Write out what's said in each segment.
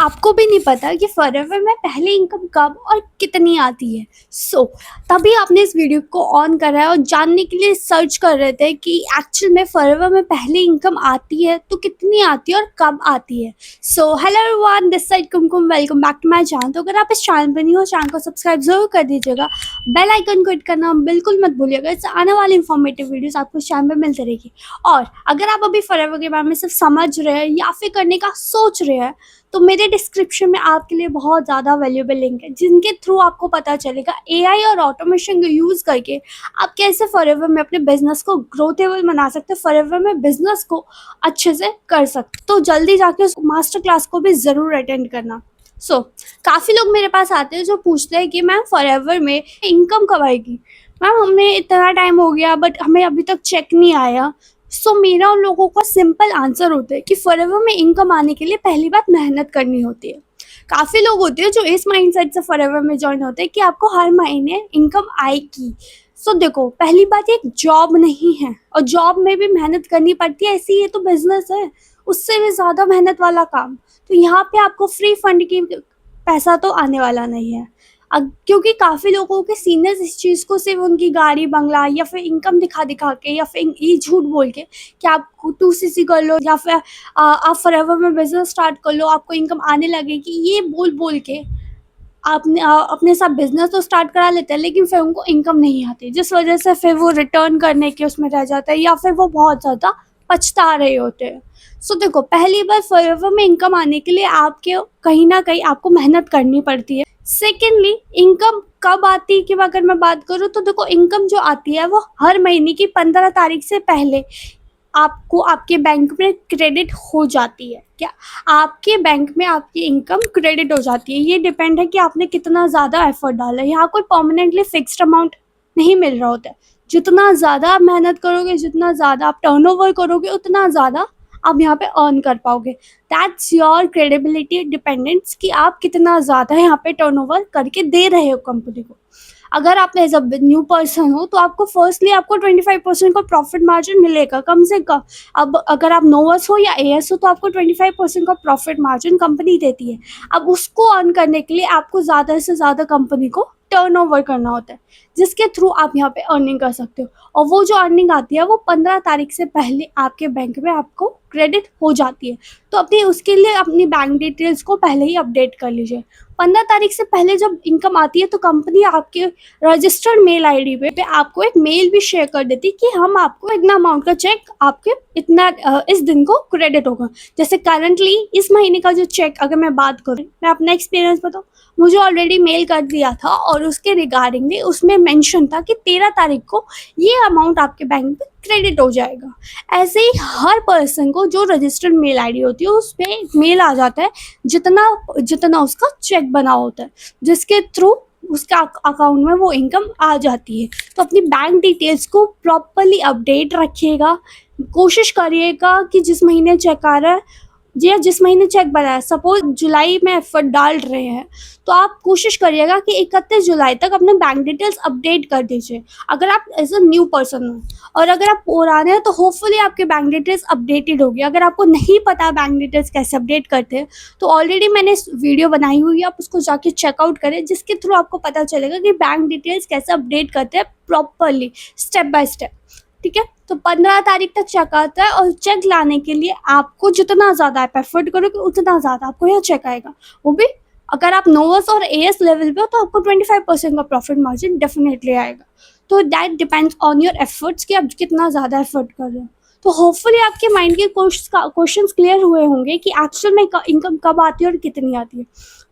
आपको भी नहीं पता कि फॉरएवर में पहली इनकम कब और कितनी आती है। तभी आपने इस वीडियो को ऑन करा है और जानने के लिए सर्च कर रहे थे कि एक्चुअल में फॉरएवर में पहली इनकम आती है तो कितनी आती है और कब आती है। Hello everyone, this side Kumkum, welcome back to my channel. तो अगर आप इस चैनल पर नहीं हो, चैनल को सब्सक्राइब जरूर कर दीजिएगा, बेल आइकन को हिट करना बिल्कुल मत भूलिएगा। इससे आने वाली इंफॉर्मेटिव वीडियोस आपको इस चैनल पर मिलती रहेगी। और अगर आप अभी फॉरएवर के बारे में सिर्फ समझ रहे हैं या फिर करने का सोच रहे हैं, तो मेरे डिस्क्रिप्शन में आपके लिए बहुत ज़्यादा वैल्यूएबल लिंक है जिनके थ्रू आपको पता चलेगा एआई और ऑटोमेशन को यूज़ करके आप कैसे फॉरएवर में अपने बिजनेस को ग्रोथेबल बना सकते हैं, फॉरएवर में बिजनेस को अच्छे से कर सकते। तो जल्दी जाके उस मास्टर क्लास को भी ज़रूर अटेंड करना। काफ़ी लोग मेरे पास आते हैं जो पूछते हैं कि मैम फॉरएवर में इनकम कब आएगी, मैम हमने इतना टाइम हो गया बट हमें अभी तक चेक नहीं आया। मेरा उन लोगों का सिंपल आंसर होता है कि फॉरएवर में इनकम आने के लिए पहली बात मेहनत करनी होती है। काफ़ी लोग होते हैं जो इस माइंडसेट से फॉरएवर में ज्वाइन होते हैं कि आपको हर महीने इनकम आएगी। देखो, पहली बात एक जॉब नहीं है और जॉब में भी मेहनत करनी पड़ती है, ऐसी ये तो बिजनेस है, उससे भी ज़्यादा मेहनत वाला काम। तो यहाँ पे आपको फ्री फंड की पैसा तो आने वाला नहीं है। क्योंकि काफ़ी लोगों के सीनियर्स इस चीज़ को सिर्फ उनकी गाड़ी बंगला या फिर इनकम दिखा दिखा के या फिर ये झूठ बोल के कि आप 2cc कर लो या फिर आप फॉरएवर में बिजनेस स्टार्ट कर लो, आपको इनकम आने लगेगी, ये बोल बोल के आपने अपने साथ बिजनेस तो स्टार्ट करा लेते हैं, लेकिन फिर उनको इनकम नहीं आती, जिस वजह से फिर वो रिटर्न करने के उसमें रह जाता है या फिर वो बहुत ज़्यादा पछता रहे होते हैं। देखो, पहली बार फॉरएवर में इनकम आने के लिए आपके कहीं ना कहीं आपको मेहनत करनी पड़ती है। सेकेंडली, इनकम कब आती है कि अगर मैं बात करूँ तो देखो, इनकम जो आती है वो हर महीने की 15 तारीख से पहले आपको आपके बैंक में क्रेडिट हो जाती है। क्या आपके बैंक में आपकी इनकम क्रेडिट हो जाती है? ये डिपेंड है कि आपने कितना ज़्यादा एफर्ट डाला है। यहाँ कोई परमानेंटली फिक्स्ड अमाउंट नहीं मिल रहा होता है। जितना ज़्यादा आप मेहनत करोगे, जितना ज़्यादा आप टर्नओवर करोगे, उतना ज़्यादा आप यहाँ पे अर्न कर पाओगे। दैट्स योर क्रेडिबिलिटी डिपेंडेंट्स कि आप कितना ज़्यादा यहाँ पे टर्नओवर करके दे रहे हो कंपनी को। अगर आप एज अ न्यू पर्सन हो तो आपको फर्स्टली आपको 25% का प्रॉफिट मार्जिन मिलेगा कम से कम। अब अगर आप नोवर्स हो या एएस हो तो आपको 25% का प्रॉफिट मार्जिन कंपनी देती है। अब उसको अर्न करने के लिए आपको ज़्यादा से ज़्यादा कंपनी को टर्नओवर करना होता है, जिसके थ्रू आप यहाँ पे अर्निंग कर सकते हो। और वो जो अर्निंग आती है वो 15 तारीख से पहले आपके बैंक में आपको क्रेडिट हो जाती है। तो अपनी उसके लिए अपनी बैंक डिटेल्स को पहले ही अपडेट कर लीजिए। 15 तारीख से पहले जब इनकम आती है तो कंपनी आपके रजिस्टर्ड मेल आईडी पे आपको एक मेल भी शेयर कर देती है कि हम आपको इतना अमाउंट का चेक आपके इतना इस दिन को क्रेडिट होगा। जैसे करंटली इस महीने का जो चेक अगर मैं बात करूँ, मैं अपना एक्सपीरियंस बताऊँ, मुझे ऑलरेडी मेल कर दिया था और उसके रिगार्डिंगली उसमें मेंशन था कि 13 तारीख को ये अमाउंट आपके बैंक में क्रेडिट हो जाएगा। ऐसे ही हर पर्सन को जो रजिस्टर्ड मेल आईडी होती है उस पर मेल आ जाता है जितना उसका चेक बना होता है, जिसके थ्रू उसका अकाउंट में वो इनकम आ जाती है। तो अपनी बैंक डिटेल्स को प्रॉपरली अपडेट रखिएगा। कोशिश करिएगा कि जिस महीने चेक आ रहा है या जिस महीने चेक बना है, सपोज जुलाई में एफर्ट डाल रहे हैं तो आप कोशिश करिएगा कि 31 जुलाई तक अपने बैंक डिटेल्स अपडेट कर दीजिए अगर आप एज अ न्यू पर्सन हो। और अगर आप पुराने हैं तो होपफुली आपके बैंक डिटेल्स अपडेटेड होगी। अगर आपको नहीं पता बैंक डिटेल्स कैसे अपडेट करते हैं तो ऑलरेडी मैंने वीडियो बनाई हुई है, आप उसको जाके चेकआउट करें, जिसके थ्रू आपको पता चलेगा कि बैंक डिटेल्स कैसे अपडेट करते हैं प्रॉपरली, स्टेप बाय स्टेप। ठीक है, तो 15 तारीख तक चेक आता है और चेक लाने के लिए आपको जितना ज़्यादा आप एफर्ट करोगे उतना ज़्यादा आपको यह चेक आएगा। वो भी अगर आप नोवर्स और एएस लेवल पे हो तो आपको 25% का प्रॉफिट मार्जिन डेफिनेटली आएगा। तो that depends on your efforts कि आप कितना ज़्यादा एफर्ट कर रहे हो। तो होपफुली आपके माइंड के क्वेश्चंस क्लियर हुए होंगे कि एक्चुअल में इनकम कब आती है और कितनी आती है।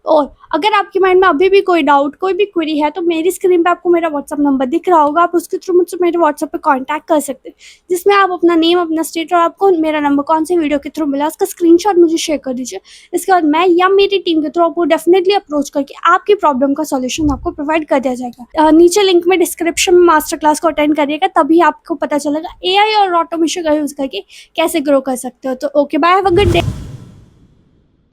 और अगर आपके माइंड में अभी भी कोई डाउट, कोई भी क्वेरी है तो मेरी स्क्रीन पे आपको मेरा व्हाट्सअप नंबर दिख रहा होगा, आप उसके थ्रू मुझसे मेरे व्हाट्सअप पे कांटेक्ट कर सकते हैं, जिसमें आप अपना नेम, अपना स्टेट और आपको मेरा नंबर कौन से वीडियो के थ्रू मिला उसका स्क्रीनशॉट मुझे शेयर कर दीजिए। इसके बाद मैं या मेरी टीम के थ्रू आपको डेफिनेटली अप्रोच करके आपकी प्रॉब्लम का सॉल्यूशन आपको प्रोवाइड कर दिया जाएगा। नीचे लिंक में डिस्क्रिप्शन में मास्टर क्लास को अटेंड करिएगा, तभी आपको पता चलेगा एआई और ऑटोमेशन का यूज़ करके कैसे ग्रो कर सकते हो। तो okay, bye, have a good day.